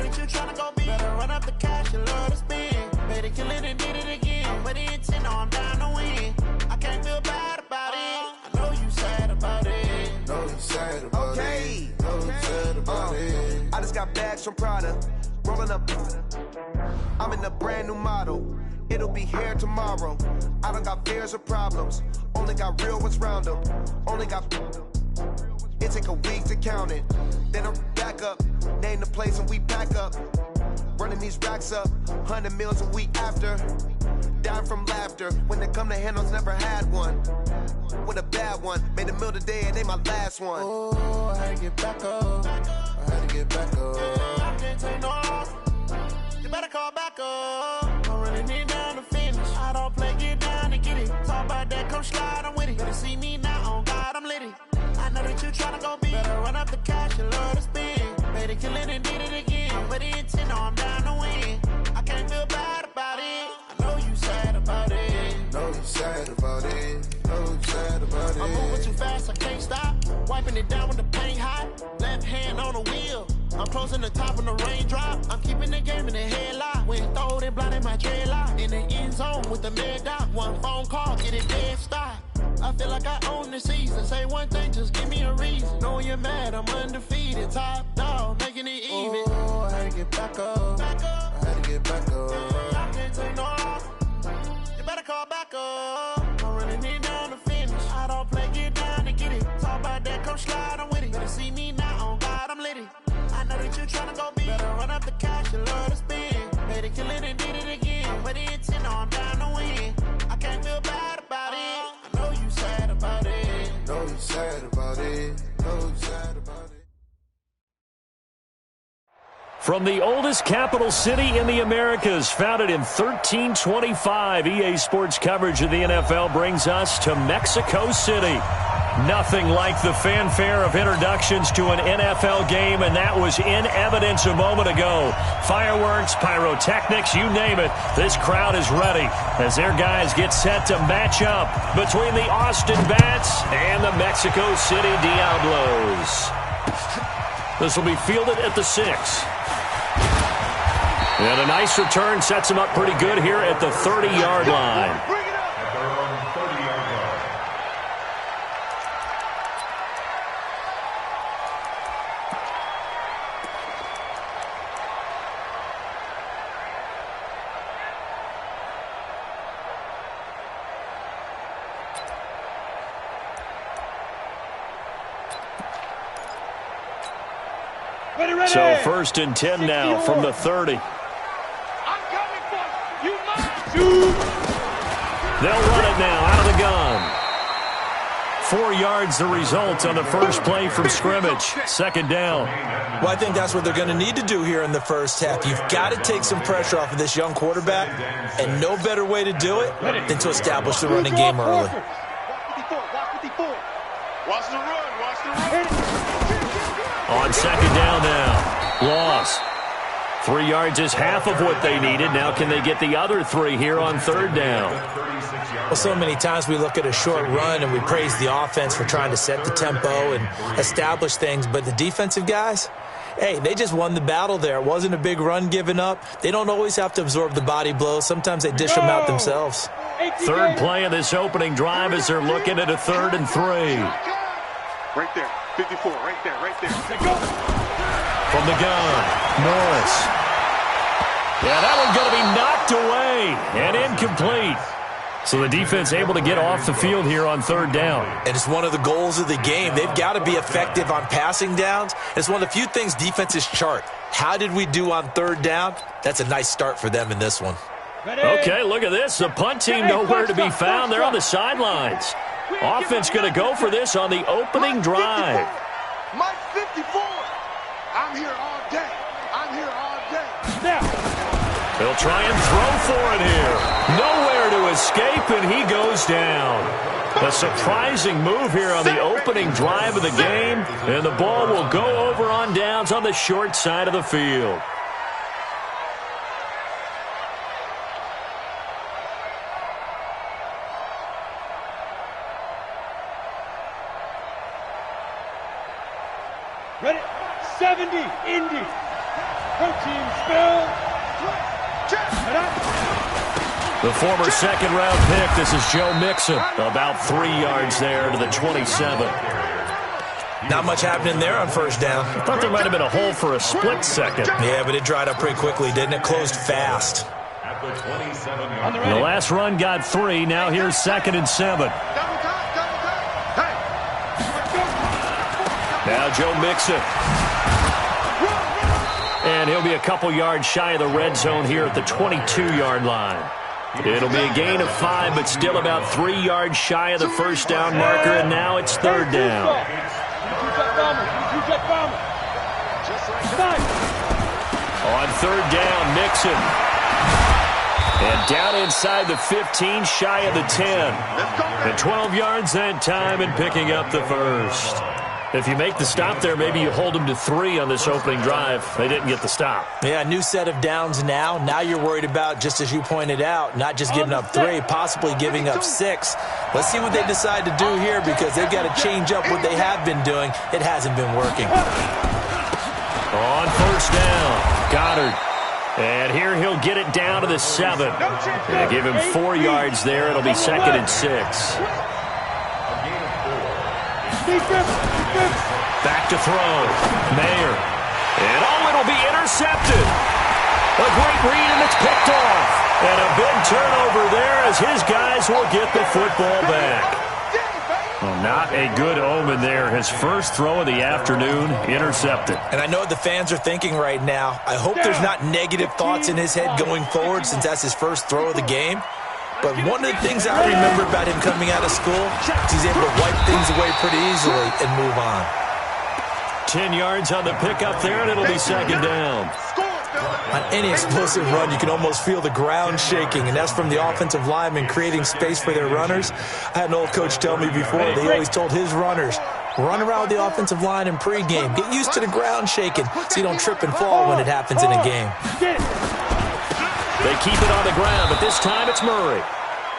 that you tryna go big. Better run up the cash, you love to spend. Better kill it and did it again. But intent, no, I'm down to win. I can't feel bad about it. I know you sad about it. Know you sad about it. Know you sad about it. I just got bags from Prada. Rolling up. I'm in a brand new model. It'll be here tomorrow. I don't got fears or problems. Only got real ones round them. Only got. It take a week to count it. Then I'm back up. Name the place and we pack up. Running these racks up. 100 meals a week after. Down from laughter. When they come to handles, never had one. With a bad one. Made a meal today and they my last one. Oh, I had to get back up. I had to get back up. I can't take no loss. You better call back up. I'm running it down to finish. I don't play, get down and get it. Talk about that, come slide, I'm with it. Better see me now, on God, I'm litty. I know that you tryna go big. Better run up the cash, you love to spend. Better kill it and did it again. But intent, no, I'm down to win. I can't feel bad about it. I know you sad about it. Know you sad about it. Know you sad about it. I'm moving too fast, I can't stop. Wiping it down with the paint hot. Left hand on the wheel. I'm closing the top when the raindrop. I'm keeping the game in the headlock. When throwed and blinded my dreadlock. In the end zone with the mad dot. One phone call, get it dead stop. I feel like I own the season. Say one thing, just give me a reason. Knowing you're mad, I'm undefeated. Top dog, making it even. Oh, I had to get back up. Back up. I had to get back up. I can't take no loss. You better call back up. I'm running it down to finish. I don't play, get down to get it. Talk about that, come slide, I'm with it. Better see me now, on God, I'm litty. I know that you tryna go big. Better run up the cash, you love to spend. Better kill it and did it again. But intent, no, I'm down to win. I can't feel bad about it. I know you sad about it. Know you sad about it. Know you sad about it. From the oldest capital city in the Americas, founded in 1325, EA Sports coverage of the NFL brings us to Mexico City. Nothing like the fanfare of introductions to an NFL game, and that was in evidence a moment ago. Fireworks, pyrotechnics, you name it. This crowd is ready as their guys get set to match up between the Austin Bats and the Mexico City Diablos. This will be fielded at the 6. And a nice return sets him up pretty good here at the 30-yard line. So 1st and 10 now from the 30. I'm coming for you. You must shoot. They'll run it now out of the gun. 4 yards the result on the first play from scrimmage. 2nd down. Well, I think that's what they're going to need to do here in the first half. You've got to take some pressure off of this young quarterback, and no better way to do it than to establish the running game early. Watch the run. Watch the run. On 2nd down now. Loss. 3 yards is half of what they needed. Now can they get the other 3 here on 3rd down? Well, so many times we look at a short run and we praise the offense for trying to set the tempo and establish things, but the defensive guys, hey, they just won the battle there. It wasn't a big run given up. They don't always have to absorb the body blows. Sometimes they dish them out themselves. 3rd play of this opening drive as they're looking at a 3rd and 3. Right there. 54. Right there. Right there. From the gun, Norris. Yeah, that one's going to be knocked away and incomplete. So the defense able to get off the field here on 3rd down. And it's one of the goals of the game. They've got to be effective on passing downs. It's one of the few things defenses chart. How did we do on 3rd down? That's a nice start for them in this one. Okay, look at this. The punt team nowhere to be found. They're on the sidelines. Offense going to go for this on the opening drive. Mike 54. I'm here all day. I'm here all day. Now. They'll try and throw for it here. Nowhere to escape, and he goes down. A surprising move here on the opening drive of the game, and the ball will go over on downs on the short side of the field. Ready? 70, Indy. The former second-round pick, this is Joe Mixon. About 3 yards there to the 27. Not much happening there on first down. I thought there might have been a hole for a split second. Yeah, but it dried up pretty quickly, didn't it? Closed fast. The last run got 3. Now here's 2nd and 7. Now Joe Mixon. And he'll be a couple yards shy of the red zone here at the 22-yard line. It'll be a gain of 5, but still about 3 yards shy of the first down marker, and now it's 3rd down. On 3rd down, Mixon. And down inside the 15, shy of the 10. And 12 yards that time and picking up the first. If you make the stop there, maybe you hold them to 3 on this opening drive. They didn't get the stop. Yeah, new set of downs now. Now you're worried about, just as you pointed out, not just giving up 3, possibly giving up 6. Let's see what they decide to do here, because they've got to change up what they have been doing. It hasn't been working. On first down, Goddard. And here he'll get it down to the 7. They give him 4 yards there. It'll be 2nd and 6. Back to throw. Mayer. And it'll be intercepted. A great read, and it's picked off. And a big turnover there as his guys will get the football back. Well, not a good omen there. His first throw of the afternoon, intercepted. And I know what the fans are thinking right now. I hope there's not negative thoughts in his head going forward, since that's his first throw of the game. But one of the things I remember about him coming out of school is he's able to wipe things away pretty easily and move on. 10 yards on the pickup there, and it'll be 2nd down. On any explosive run, you can almost feel the ground shaking, and that's from the offensive linemen creating space for their runners. I had an old coach tell me before, they always told his runners, run around the offensive line in pregame. Get used to the ground shaking so you don't trip and fall when it happens in a game. They keep it on the ground, but this time it's Murray.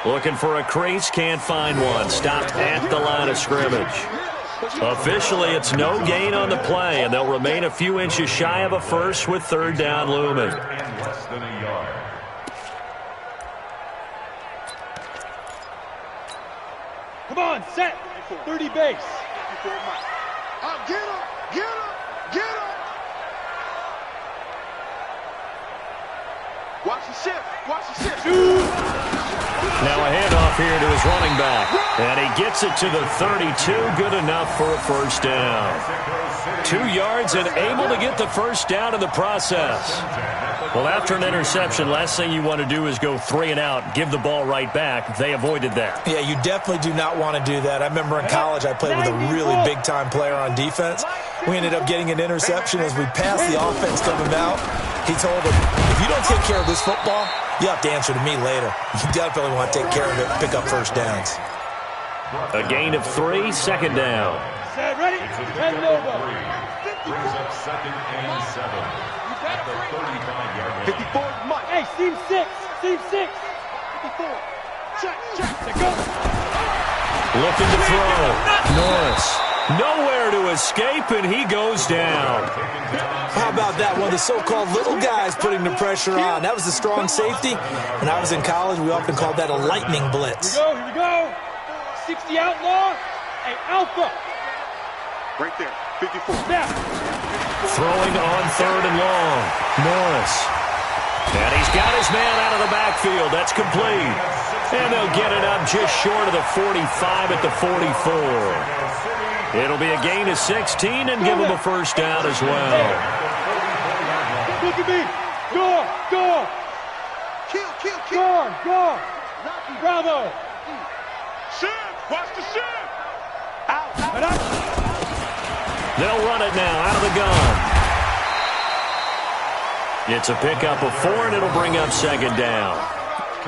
Looking for a crease, can't find one. Stopped at the line of scrimmage. Officially, it's no gain on the play, and they'll remain a few inches shy of a first with 3rd down looming. Come on, set. 30 base. Get him, get him, get him. Watch the shift, watch the shift. Now a handoff here to his running back. And he gets it to the 32. Good enough for a first down. 2 yards and able to get the first down in the process. Well, after an interception, last thing you want to do is go 3 and out, give the ball right back. They avoided that. Yeah, you definitely do not want to do that. I remember in college I played with a really big-time player on defense. We ended up getting an interception as we passed the offense coming out. He told him, if you don't take care of this football, you have to answer to me later. You definitely want to take care of it, pick up first downs. A gain of 3, 2nd down. Set, ready? And Nova. Brings up 2nd and 7 at the 35-yard line. 54 Mike. Hey, seam 6. Seam 6. 54. Check. Go. Looking to throw. Norris. Nowhere to escape, and he goes down. How about that? One of the so-called little guys putting the pressure on. That was a strong safety. When I was in college, we often called that a lightning blitz. Here we go. 60 outlaw. Hey, Alpha. Right there. 54. Snap. Throwing on 3rd and long. Norris. And he's got his man out of the backfield. That's complete. And they'll get it up just short of the 45 at the 44. It'll be a gain of 16 and give him a first down as well. Look at me. Go. Kill. Go. Bravo. Shift. Watch the shift. Out. They'll run it now out of the gun. It's a pickup of 4, and it'll bring up 2nd down.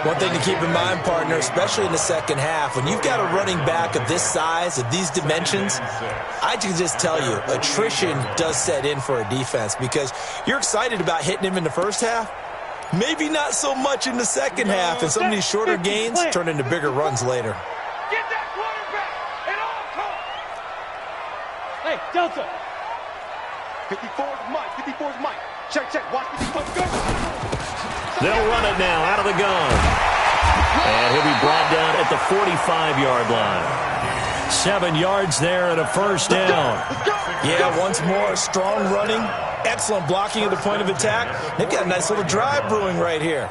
One thing to keep in mind, partner, especially in the second half, when you've got a running back of this size, of these dimensions, I can just tell you, attrition does set in for a defense, because you're excited about hitting him in the first half, maybe not so much in the second half, and some of these shorter gains turn into bigger runs later. Get that quarterback at all costs. Hey, Delta. 54's Mike. Check. Watch me. Go. They'll run it now out of the gun. And he'll be brought down at the 45-yard line. 7 yards there and a first down. Yeah, once more, strong running, excellent blocking at the point of attack. They've got a nice little drive brewing right here.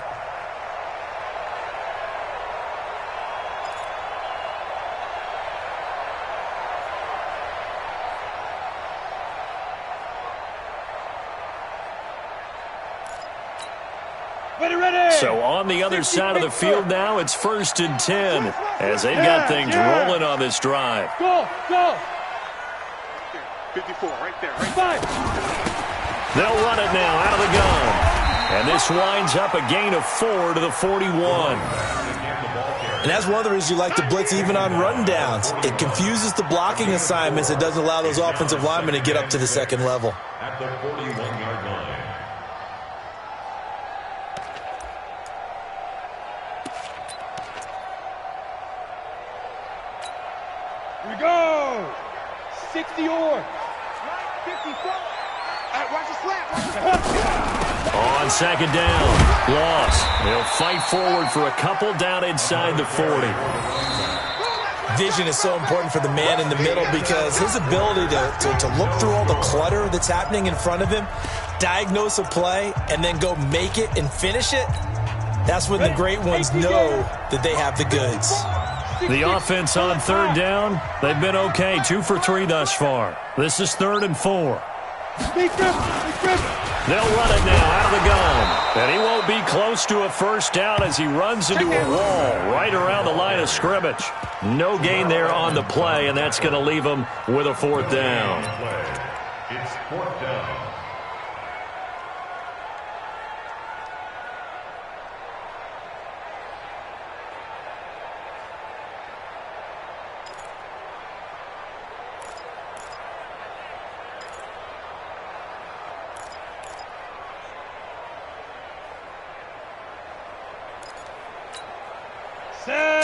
So on the other side of the field now, it's 1st and 10 as they've got things rolling on this drive. Go. 54, right there. They'll run it now out of the gun. And this winds up a gain of 4 to the 41. And that's one of the reasons you like to blitz even on run downs. It confuses the blocking assignments. It doesn't allow those offensive linemen to get up to the second level. At the 41-yard line. Here we go. 60 or 54. Watch the slap. On 2nd down, loss. They'll fight forward for a couple down inside the 40. Vision is so important for the man in the middle because his ability to look through all the clutter that's happening in front of him, diagnose a play, and then go make it and finish it, that's when the great ones know that they have the goods. The offense on 3rd down, they've been okay. 2 for 3 thus far. This is 3rd and 4. They'll run it now out of the gun. And he won't be close to a first down as he runs into a wall right around the line of scrimmage. No gain there on the play, and that's going to leave him with a 4th down. It's 4th down.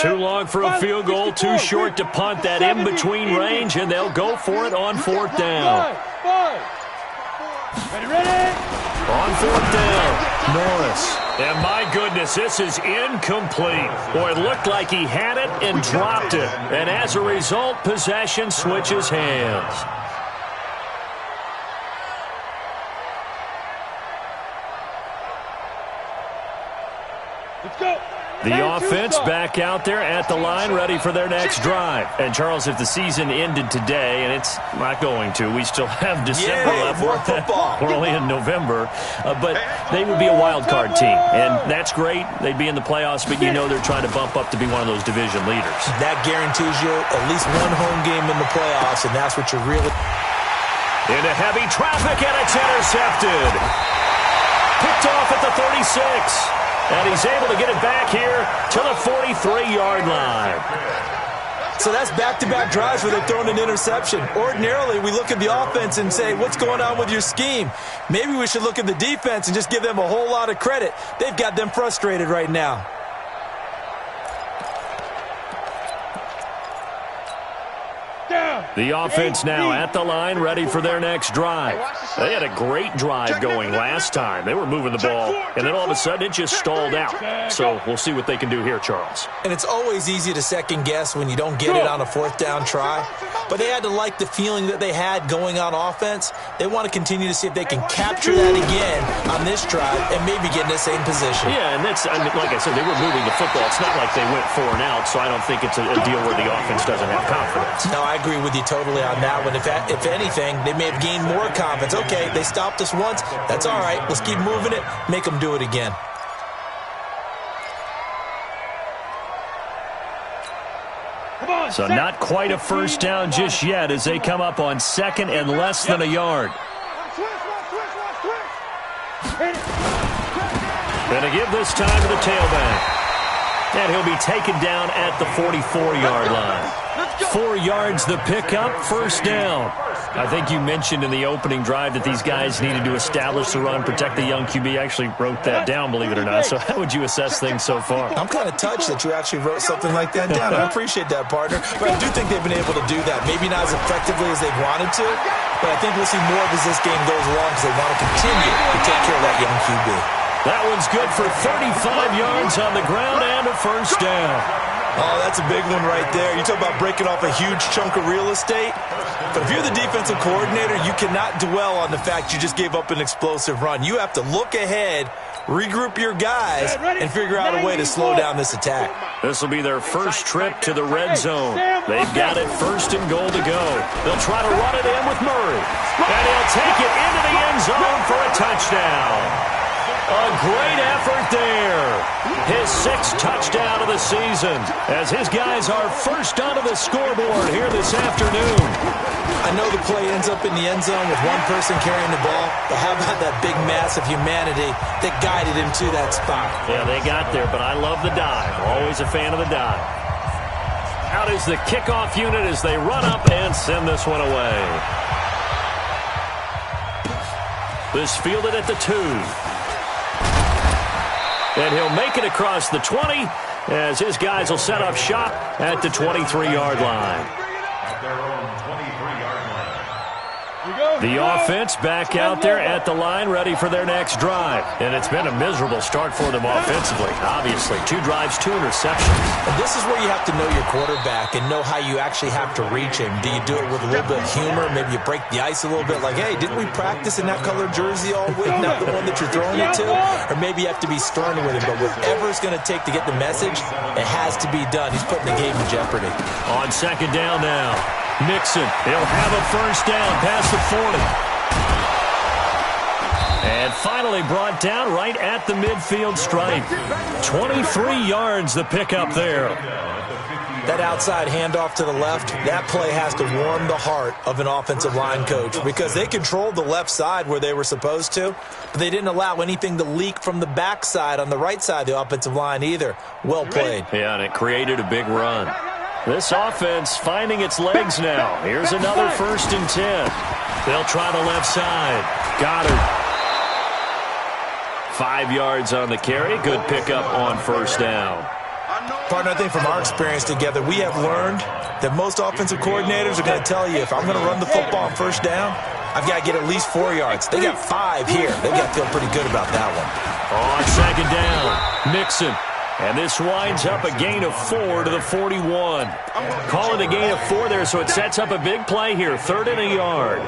Too long for a field goal, too short to punt that in-between range, and they'll go for it on 4th down. Ready? On 4th down, Norris. And my goodness, this is incomplete. Boy, it looked like he had it and dropped it. And as a result, possession switches hands. Let's go. The offense back out there at the line, ready for their next drive. And, Charles, if the season ended today, and it's not going to, we still have December left. More football. We're only in November. But they would be a wild card team. And that's great. They'd be in the playoffs, but you know they're trying to bump up to be one of those division leaders. That guarantees you at least one home game in the playoffs, and that's what you're really... Into heavy traffic, and it's intercepted. Picked off at the 36. And he's able to get it back here to the 43-yard line. So that's back-to-back drives where they've thrown an interception. Ordinarily, we look at the offense and say, what's going on with your scheme? Maybe we should look at the defense and just give them a whole lot of credit. They've got them frustrated right now. The offense now at the line, ready for their next drive. They had a great drive going last time. They were moving the ball, and then all of a sudden it just stalled out. So we'll see what they can do here, Charles. And it's always easy to second-guess when you don't get it on a 4th down try. But they had to like the feeling that they had going on offense. They want to continue to see if they can capture that again on this drive and maybe get in the same position. Yeah, and that's, I mean, like I said, they were moving the football. It's not like they went 4 and out, so I don't think it's a deal where the offense doesn't have confidence. No, I agree with you totally on that one. If anything, they may have gained more confidence. Okay, they stopped us once. That's all right. Let's keep moving it. Make them do it again. So not quite a first down just yet as they come up on 2nd and less than a yard. Going to give this time to the tailback. And he'll be taken down at the 44-yard line. 4 yards the pickup, first down. I think you mentioned in the opening drive that these guys needed to establish the run, protect the young QB. I actually wrote that down, believe it or not. So how would you assess things so far? I'm kind of touched that you actually wrote something like that down. I appreciate that, partner. But I do think they've been able to do that. Maybe not as effectively as they wanted to, but I think we'll see more of as this game goes along because they want to continue to take care of that young QB. That one's good for 35 yards on the ground and a first down. Oh, that's a big one right there. You talk about breaking off a huge chunk of real estate. But if you're the defensive coordinator, you cannot dwell on the fact you just gave up an explosive run. You have to look ahead, regroup your guys, and figure out a way to slow down this attack. This will be their first trip to the red zone. They've got it first and goal to go. They'll try to run it in with Murray. And he'll take it into the end zone for a touchdown. A great effort there. His 6th touchdown of the season as his guys are first onto the scoreboard here this afternoon. I know the play ends up in the end zone with one person carrying the ball, but how about that big mass of humanity that guided him to that spot? Yeah, they got there, but I love the dive. Always a fan of the dive. Out is the kickoff unit as they run up and send this one away. This fielded at the 2. And he'll make it across the 20 as his guys will set up shop at the 23-yard line. At their own 23-yard line. The offense back out there at the line ready for their next drive. And it's been a miserable start for them offensively, obviously. 2 drives, 2 interceptions. And this is where you have to know your quarterback and know how you actually have to reach him. Do you do it with a little bit of humor? Maybe you break the ice a little bit like, hey, didn't we practice in that color jersey all week, not the one that you're throwing it to? Or maybe you have to be stern with him. But whatever it's going to take to get the message, it has to be done. He's putting the game in jeopardy. On second down now. Mixon, he'll have a first down past the 40. And finally brought down right at the midfield stripe. 23 yards the pickup there. That outside handoff to the left, that play has to warm the heart of an offensive line coach because they controlled the left side where they were supposed to, but they didn't allow anything to leak from the backside on the right side of the offensive line either. Well played. Yeah, and it created a big run. This offense finding its legs now. Here's another 1st and 10. They'll try the left side. Goddard. 5 yards on the carry. Good pickup on first down. Partner, I think from our experience together, we have learned that most offensive coordinators are going to tell you, if I'm going to run the football on first down, I've got to get at least 4 yards. They got 5 here. They've got to feel pretty good about that one. On second down, Mixon. And this winds up a gain of 4 to the 41. Call it a gain of 4 there, so it sets up a big play here. 3rd and a yard.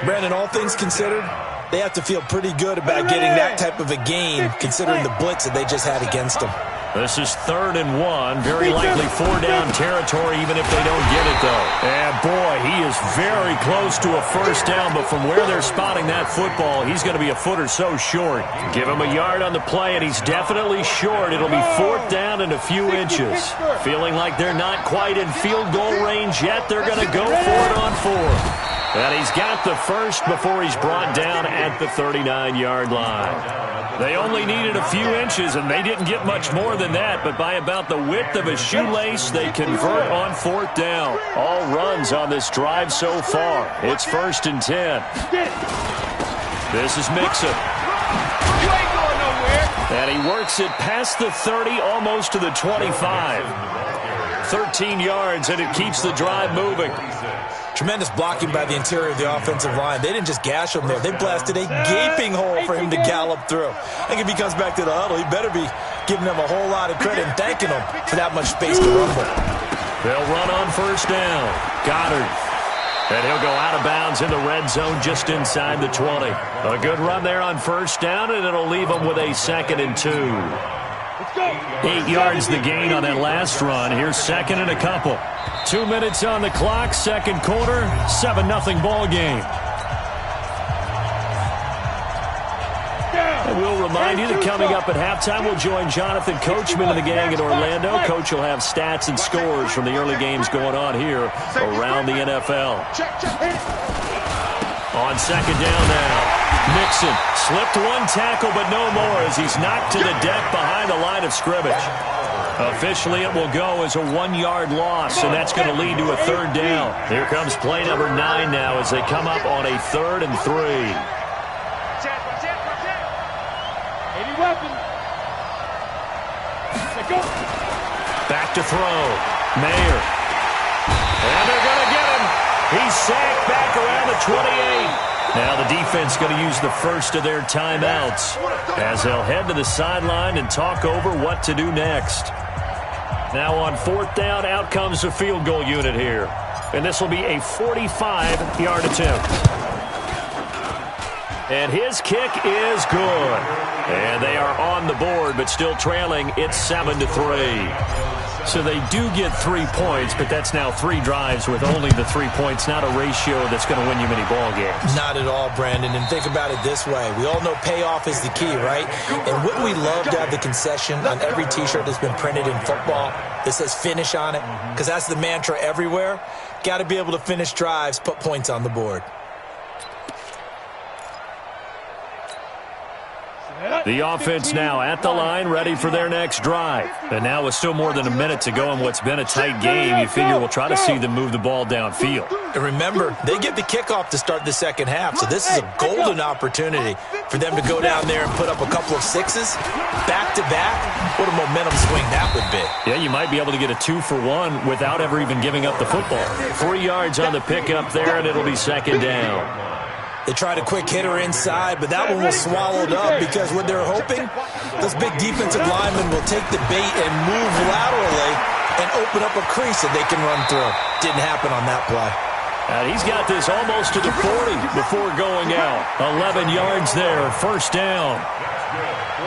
Brandon, all things considered, they have to feel pretty good about getting that type of a gain considering the blitz that they just had against them. This is 3rd and 1. Very likely 4-down territory even if they don't get it, though. And, boy, he is very close to a first down, but from where they're spotting that football, he's going to be a foot or so short. Give him a yard on the play, and he's definitely short. It'll be 4th down and a few inches. Feeling like they're not quite in field goal range yet, they're going to go for it on 4th. And he's got the first before he's brought down at the 39-yard line. They only needed a few inches, and they didn't get much more than that, but by about the width of a shoelace, they convert on 4th down. All runs on this drive so far. It's 1st and 10. This is Mixon. You ain't going nowhere. And he works it past the 30, almost to the 25. 13 yards, and it keeps the drive moving. Tremendous blocking by the interior of the offensive line. They didn't just gash him there. They blasted a gaping hole for him to gallop through. I think if he comes back to the huddle, he better be giving them a whole lot of credit and thanking them for that much space to rumble. They'll run on first down. Goddard. And he'll go out of bounds in the red zone just inside the 20. A good run there on first down, and it'll leave them with a 2nd and 2. 8 yards the gain on that last run. Here's 2nd and a couple. 2 minutes on the clock, 2nd quarter, 7-0 ball game. And we'll remind you that coming up at halftime, we'll join Jonathan Coachman and the gang in Orlando. Coach will have stats and scores from the early games going on here around the NFL. On second down now. Mixon slipped one tackle, but no more as he's knocked to the deck behind the line of scrimmage. Officially, it will go as a 1-yard loss, and that's going to lead to a third down. Here comes play number 9 now as they come up on a 3rd and 3. Any weapon. Back to throw. Mayer. And they're going to get him. He's sacked back around the 28. Now the defense going to use the first of their timeouts as they'll head to the sideline and talk over what to do next. Now on 4th down, out comes the field goal unit here. And this will be a 45-yard attempt. And his kick is good. And they are on the board, but still trailing. It's 7-3. So they do get 3 points, but that's now 3 drives with only the 3 points, not a ratio that's going to win you many ball games. Not at all, Brandon. And think about it this way. We all know payoff is the key, right? And wouldn't we love to have the concession on every T-shirt that's been printed in football that says finish on it? Because that's the mantra everywhere. Got to be able to finish drives, put points on the board. The offense now at the line, ready for their next drive. And now with still more than a minute to go in what's been a tight game, you figure we'll try to see them move the ball downfield. And remember, they get the kickoff to start the second half, so this is a golden opportunity for them to go down there and put up a couple of sixes back-to-back. What a momentum swing that would be. Yeah, you might be able to get a 2-for-1 without ever even giving up the football. 3 yards on the pickup there, and it'll be second down. They tried a quick hitter inside, but that one was swallowed up because what they're hoping, those big defensive linemen will take the bait and move laterally and open up a crease that they can run through. Didn't happen on that play. And he's got this almost to the 40 before going out. 11 yards there, first down.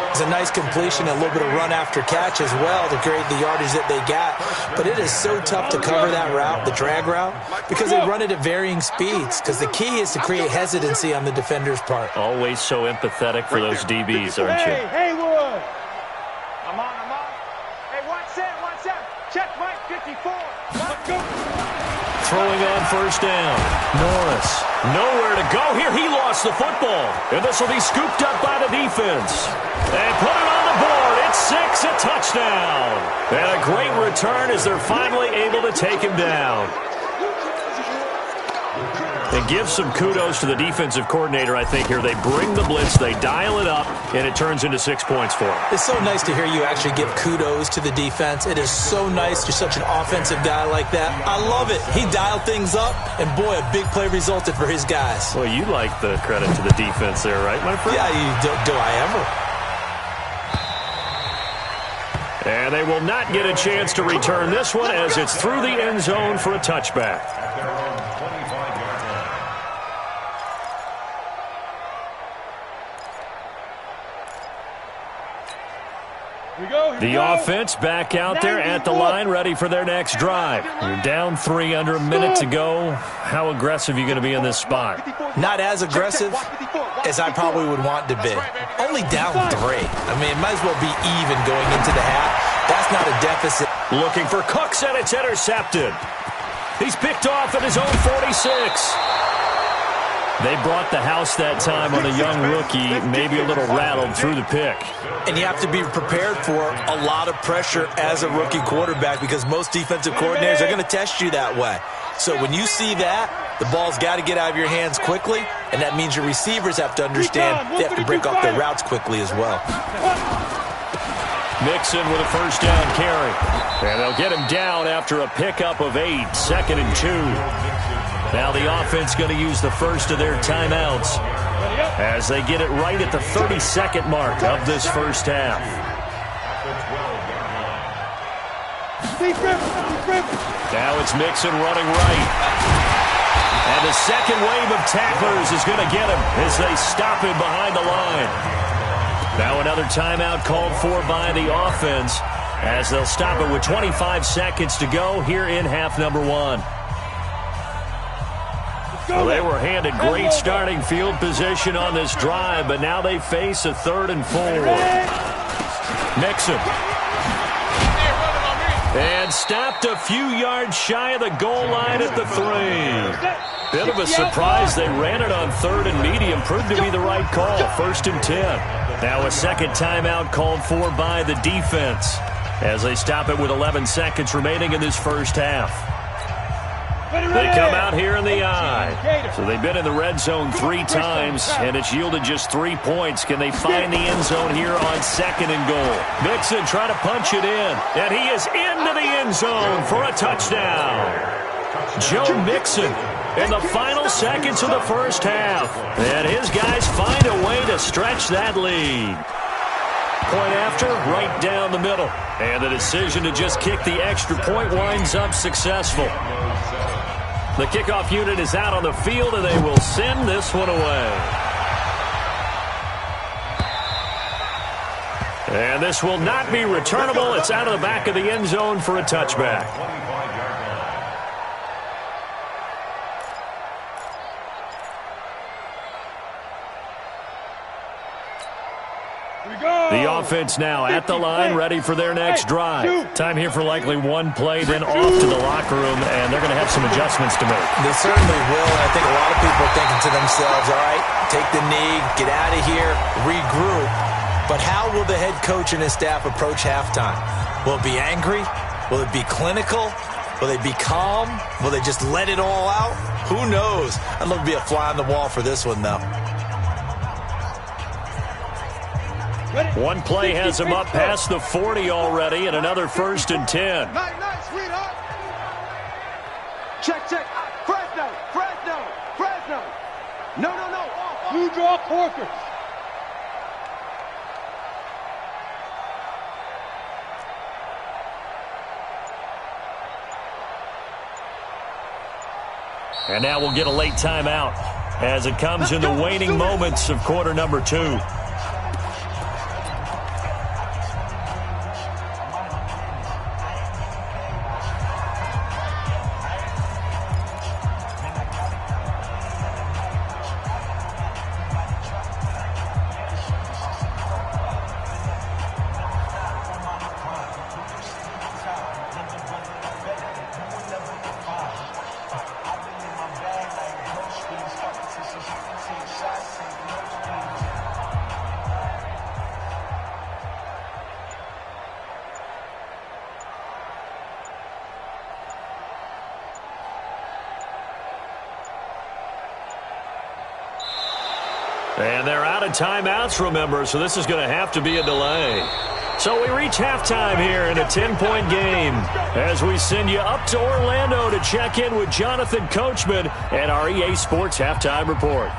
It's a nice completion, a little bit of run after catch as well to create the yardage that they got. But it is so tough to cover that route, the drag route, because they run it at varying speeds. Because the key is to create hesitancy on the defender's part. Always so empathetic for those DBs, aren't you? Hey, Haywood. I'm on. Hey, watch that. Check Mike 54. Let's go. Throwing on first down. Norris. Nowhere to go here. He lost the football. And this will be scooped up by the defense. And put it on the board. It's 6, a touchdown. And a great return as they're finally able to take him down. And give some kudos to the defensive coordinator, I think, here. They bring the blitz, they dial it up, and it turns into 6 points for them. It's so nice to hear you actually give kudos to the defense. It is so nice. You're such an offensive guy like that. I love it. He dialed things up, and boy, a big play resulted for his guys. Well, you like the credit to the defense there, right, my friend? Yeah, do I ever? And they will not get a chance to return this one as it's through the end zone for a touchback. The offense back out there at the line, ready for their next drive. You're down 3, under a minute to go. How aggressive are you going to be in this spot? Not as aggressive as I probably would want to be. Only down 3. I mean, it might as well be even going into the half. That's not a deficit. Looking for Cooks, and it's intercepted. He's picked off at his own 46. They brought the house that time on the young rookie, maybe a little rattled through the pick. And you have to be prepared for a lot of pressure as a rookie quarterback because most defensive coordinators are going to test you that way. So when you see that, the ball's got to get out of your hands quickly, and that means your receivers have to understand they have to break off their routes quickly as well. Mixon with a first down carry. And they'll get him down after a pickup of 8, 2nd and 2. Now the offense going to use the first of their timeouts as they get it right at the 32nd mark of this first half. Now it's Mixon running right. And the second wave of tacklers is going to get him as they stop him behind the line. Now another timeout called for by the offense as they'll stop it with 25 seconds to go here in half number 1. Well, they were handed great starting field position on this drive, but now they face a 3rd and 4. Mixon. And stopped a few yards shy of the goal line at the 3. Bit of a surprise. They ran it on 3rd and medium. Proved to be the right call. 1st and 10. Now a second timeout called for by the defense. as they stop it with 11 seconds remaining in this first half. They come out here in the eye. So they've been in the red zone 3 times, and it's yielded just 3 points. Can they find the end zone here on 2nd and goal? Mixon trying to punch it in, and he is into the end zone for a touchdown. Joe Mixon in the final seconds of the first half. And his guys find a way to stretch that lead. Point after, right down the middle. And the decision to just kick the extra point winds up successful. The kickoff unit is out on the field, and they will send this one away. And this will not be returnable. It's out of the back of the end zone for a touchback. The offense now at the line, ready for their next drive. Time here for likely one play, then off to the locker room, and they're going to have some adjustments to make. They certainly will, and I think a lot of people are thinking to themselves, all right, take the knee, get out of here, regroup. But how will the head coach and his staff approach halftime? Will it be angry? Will it be clinical? Will they be calm? Will they just let it all out? Who knows? I'd love to be a fly on the wall for this one, though. One play has him up past the 40 already, and another 1st and 10. Nice, sweetheart. Check. Fresno. No. Blue draw Corkers. And now we'll get a late timeout as it comes in the waning moments of quarter number 2. And they're out of timeouts, remember, so this is going to have to be a delay. So we reach halftime here in a 10-point game as we send you up to Orlando to check in with Jonathan Coachman and our EA Sports Halftime Report.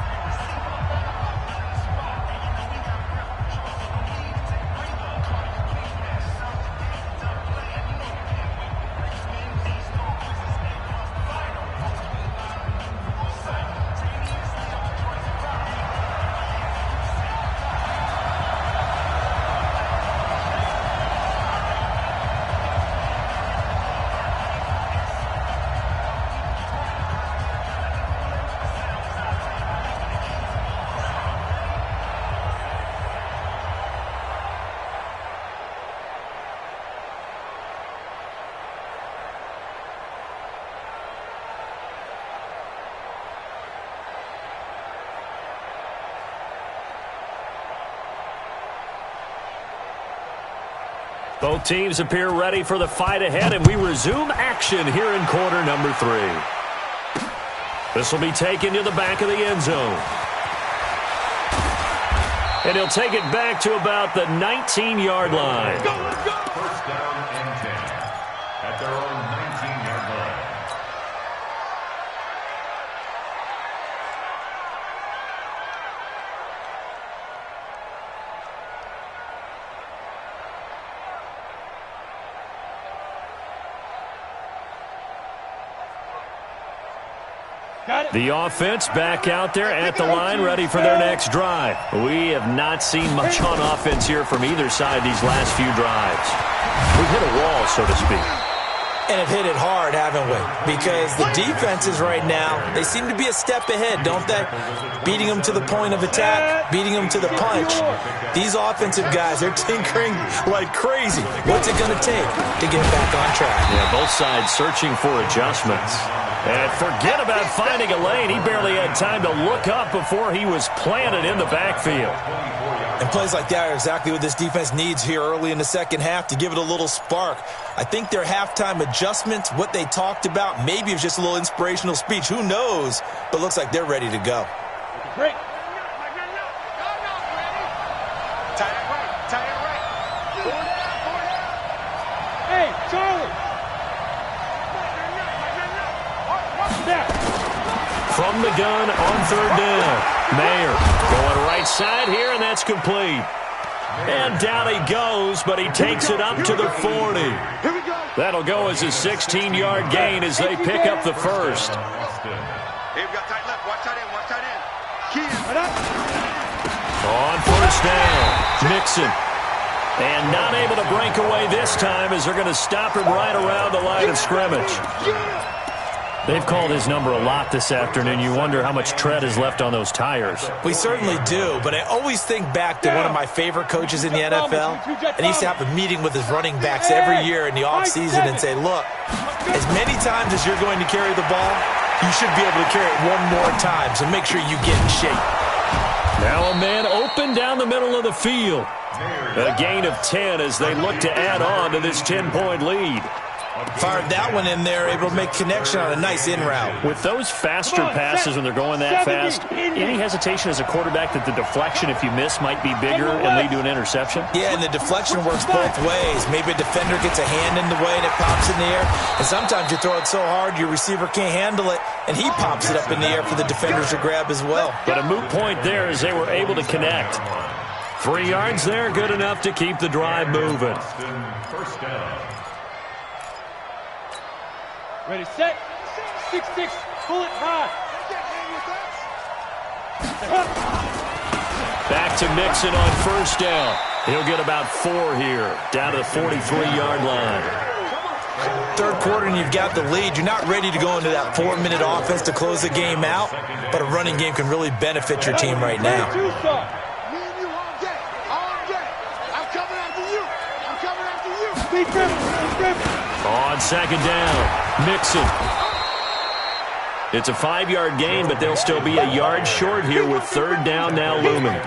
Both teams appear ready for the fight ahead, and we resume action here in quarter number 3. This will be taken to the back of the end zone. And he'll take it back to about the 19-yard line. Let's go! First down and 10 at their own 19-yard line. The offense back out there at the line, ready for their next drive. We have not seen much on offense here from either side these last few drives. We've hit a wall, so to speak. And have hit it hard, haven't we? Because the defenses right now, they seem to be a step ahead, don't they? Beating them to the point of attack, beating them to the punch. These offensive guys, they're tinkering like crazy. What's it going to take to get back on track? Yeah, both sides searching for adjustments. And forget about finding a lane. He barely had time to look up before he was planted in the backfield. And plays like that are exactly what this defense needs here early in the second half to give it a little spark. I think their halftime adjustments, what they talked about, maybe it was just a little inspirational speech. Who knows? But looks like they're ready to go. Break. Hey, Charlie! From the gun on third down. Mayer going right side here, and that's complete. And down he goes, but he takes it up to the 40. That'll go as a 16-yard gain as they pick up the first. Hey, we got tight left. Watch tight end. Watch tight end. On first down, Mixon. And not able to break away this time as they're going to stop him right around the line of scrimmage. They've called his number a lot this afternoon. You wonder how much tread is left on those tires. We certainly do, but I always think back to one of my favorite coaches in the NFL. And he used to have a meeting with his running backs every year in the offseason and say, look, as many times as you're going to carry the ball, you should be able to carry it one more time, so make sure you get in shape. Now a man open down the middle of the field. A gain of 10 as they look to add on to this 10-point lead. Fired that one in there, able to make connection on a nice in route. With those faster passes when they're going that fast, any hesitation as a quarterback that the deflection, if you miss, might be bigger and lead to an interception? Yeah, and the deflection works both ways. Maybe a defender gets a hand in the way and it pops in the air. And sometimes you throw it so hard your receiver can't handle it, and he pops it up in the air for the defenders to grab as well. But a moot point there as they were able to connect. 3 yards there, good enough to keep the drive moving. First down. Ready, set. 6-6, pull it high. Back to Mixon on first down. He'll get about 4 here, down to the 43-yard line. Third quarter and you've got the lead. You're not ready to go into that 4-minute offense to close the game out, but a running game can really benefit your team right now. Me and you all day. All day. I'm coming after you. I'm coming after you. Speed driven. On second down, Mixon. It's a 5-yard gain, but they'll still be a yard short here with third down now looming.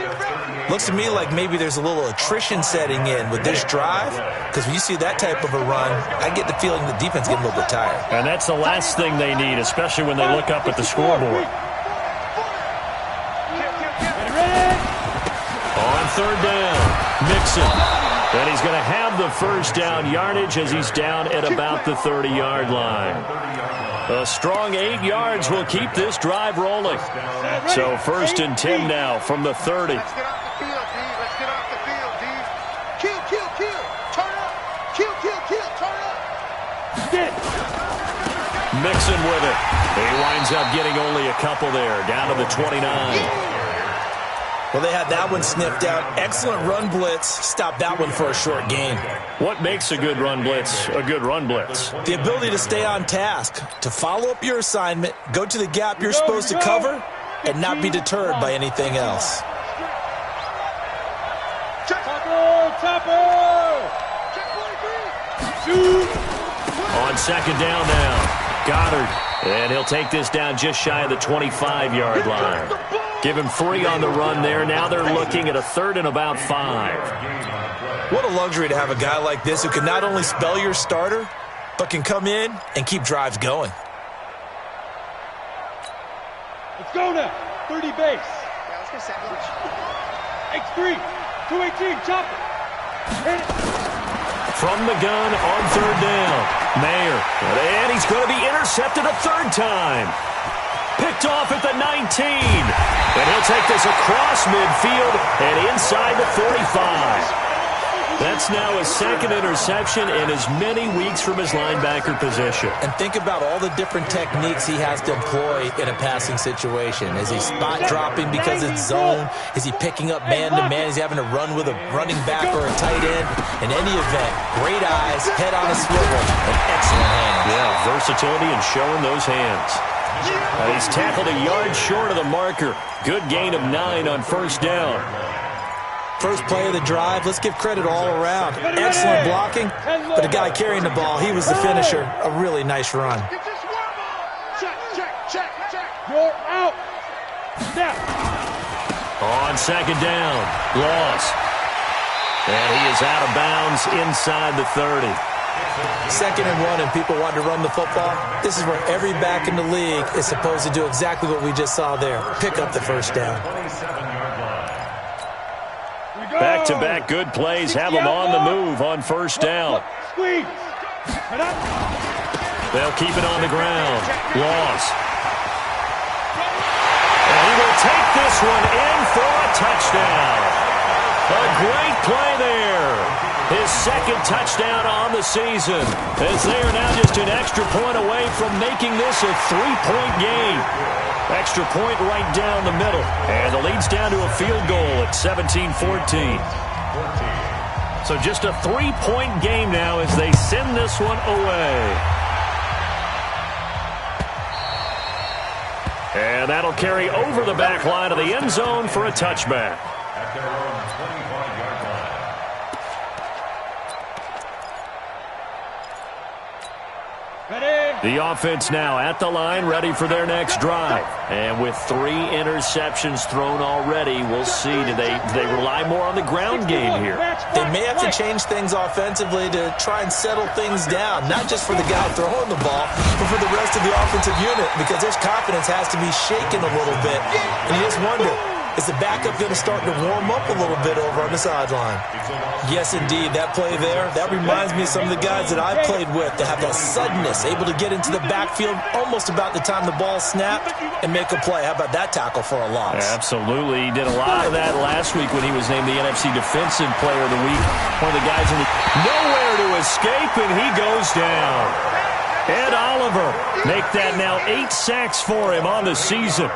Looks to me like maybe there's a little attrition setting in with this drive, because when you see that type of a run, I get the feeling the defense getting a little bit tired. And that's the last thing they need, especially when they look up at the scoreboard. On third down, Mixon. And he's going to have the first down yardage as he's down at about the 30-yard line. A strong 8 yards will keep this drive rolling. So first and 10 now from the 30. Let's get off the field, D. Let's get off the field, D. Kill. Turn up. Kill. Turn up. Mixon with it. He winds up getting only a couple there, down to the 29. Well, they had that one sniffed out. Excellent run blitz. Stopped that one for a short gain. What makes a good run blitz a good run blitz? The ability to stay on task, to follow up your assignment, go to the gap you're supposed to cover, and not be deterred by anything else. On second down now, Goddard. And he'll take this down just shy of the 25-yard line. Give him 3 on the run there. Now they're looking at a third and about 5. What a luxury to have a guy like this who can not only spell your starter, but can come in and keep drives going. Let's go now. 30 base. Yeah, let's get sandwich. X3. 218. Chop it. Hit it. From the gun on third down, Mayer. And he's going to be intercepted a third time. Picked off at the 19. And he'll take this across midfield and inside the 45. That's now his second interception in as many weeks from his linebacker position. And think about all the different techniques he has to employ in a passing situation. Is he spot dropping because it's zone? Is he picking up man-to-man? Is he having to run with a running back or a tight end? In any event, great eyes, head on a swivel, and excellent hands. Yeah, versatility and showing those hands. He's tackled a yard short of the marker. Good gain of 9 on first down. First play of the drive, let's give credit all around. Excellent blocking, but the guy carrying the ball, he was the finisher. A really nice run. Get your swerve on. Check. On second down, loss. And he is out of bounds inside the 30. 2nd and 1 and people want to run the football. This is where every back in the league is supposed to do exactly what we just saw there. Pick up the first down. Back-to-back good plays have them on the move on first down. They'll keep it on the ground. Loss. And he will take this one in for a touchdown. A great play there. His 2nd touchdown on the season, as they are now just an extra point away from making this a 3-point game. Extra point right down the middle. And the lead's down to a field goal at 17-14. So just a 3-point game now as they send this one away. And that'll carry over the back line of the end zone for a touchback. At their own 25-yard line. The offense now at the line, ready for their next drive. And with 3 interceptions thrown already, we'll see. Do they rely more on the ground game here? They may have to change things offensively to try and settle things down, not just for the guy throwing the ball, but for the rest of the offensive unit, because their confidence has to be shaken a little bit. And you just wonder, is the backup going to start to warm up a little bit over on the sideline? Yes, indeed. That play there, that reminds me of some of the guys that I've played with that have that suddenness, able to get into the backfield almost about the time the ball snapped and make a play. How about that tackle for a loss? Absolutely. He did a lot of that last week when he was named the NFC Defensive Player of the Week. One of the guys in the nowhere to escape, and he goes down. Ed Oliver make that now 8 sacks for him on the season.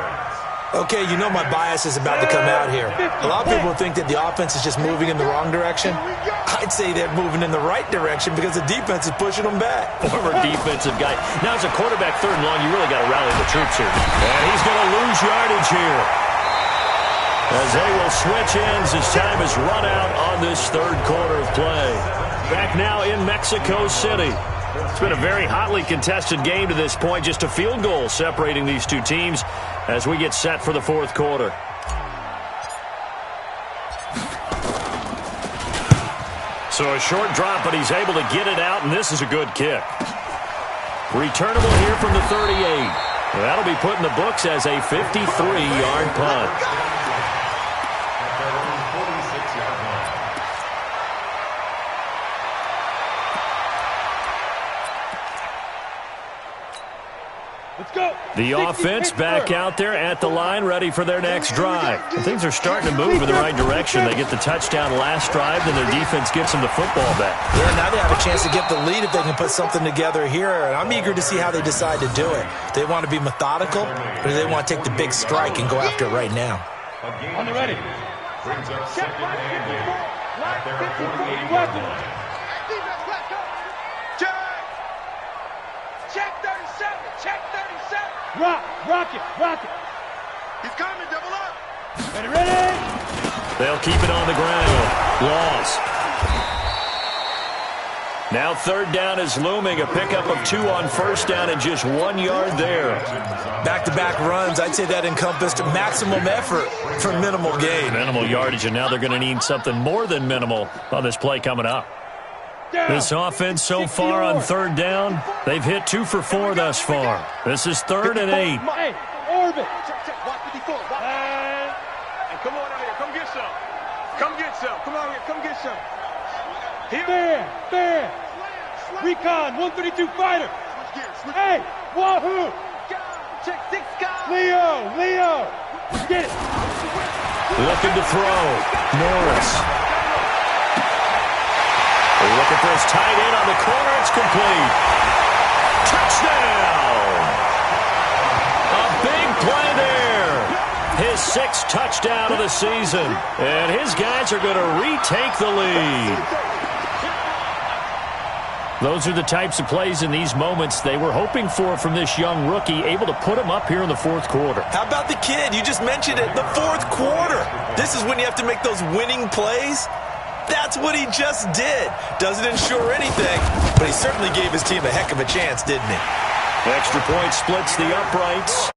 Okay, you know my bias is about to come out here. A lot of people think that the offense is just moving in the wrong direction. I'd say they're moving in the right direction because the defense is pushing them back. Former defensive guy. Now, as a quarterback, 3rd and long, you really got to rally the troops here. And he's going to lose yardage here, as they will switch ends as time is run out on this 3rd quarter of play. Back now in Mexico City. It's been a very hotly contested game to this point. Just a field goal separating these two teams as we get set for the 4th quarter. So a short drop, but he's able to get it out, and this is a good kick. Returnable here from the 38. That'll be put in the books as a 53-yard punt. The offense back out there at the line, ready for their next drive. And things are starting to move in the right direction. They get the touchdown last drive, then their defense gets them the football back. Yeah, now they have a chance to get the lead if they can put something together here. And I'm eager to see how they decide to do it. Do they want to be methodical, or do they want to take the big strike and go after it right now? On the ready. Brings up 2nd and 8 at their 48-yard line. Check 37. Check 37. Rock it. He's coming. Double up. Ready. They'll keep it on the ground. Loss. Now 3rd down is looming. A pickup of 2 on first down and just 1 yard there. Back-to-back runs, I'd say that encompassed maximum effort for minimal gain. Minimal yardage, and now they're going to need something more than minimal on this play coming up. This offense so far on 3rd down, they've hit 2 for 4 thus far. This is 3rd and 8. Hey, orbit. Check. Watch 54. Hey, come on out here. Come get some. Come out here. Come get some. Fair. Recon, 132 fighter. Hey, wahoo. Check 6 guys. Leo. Get it. Looking to throw. Norris. Look at this, tight end on the corner, it's complete. Touchdown! A big play there. His 6th touchdown of the season. And his guys are going to retake the lead. Those are the types of plays in these moments they were hoping for from this young rookie, able to put him up here in the 4th quarter. How about the kid? You just mentioned it, the 4th quarter. This is when you have to make those winning plays. That's what he just did. Doesn't ensure anything, but he certainly gave his team a heck of a chance, didn't he? Extra point splits the uprights.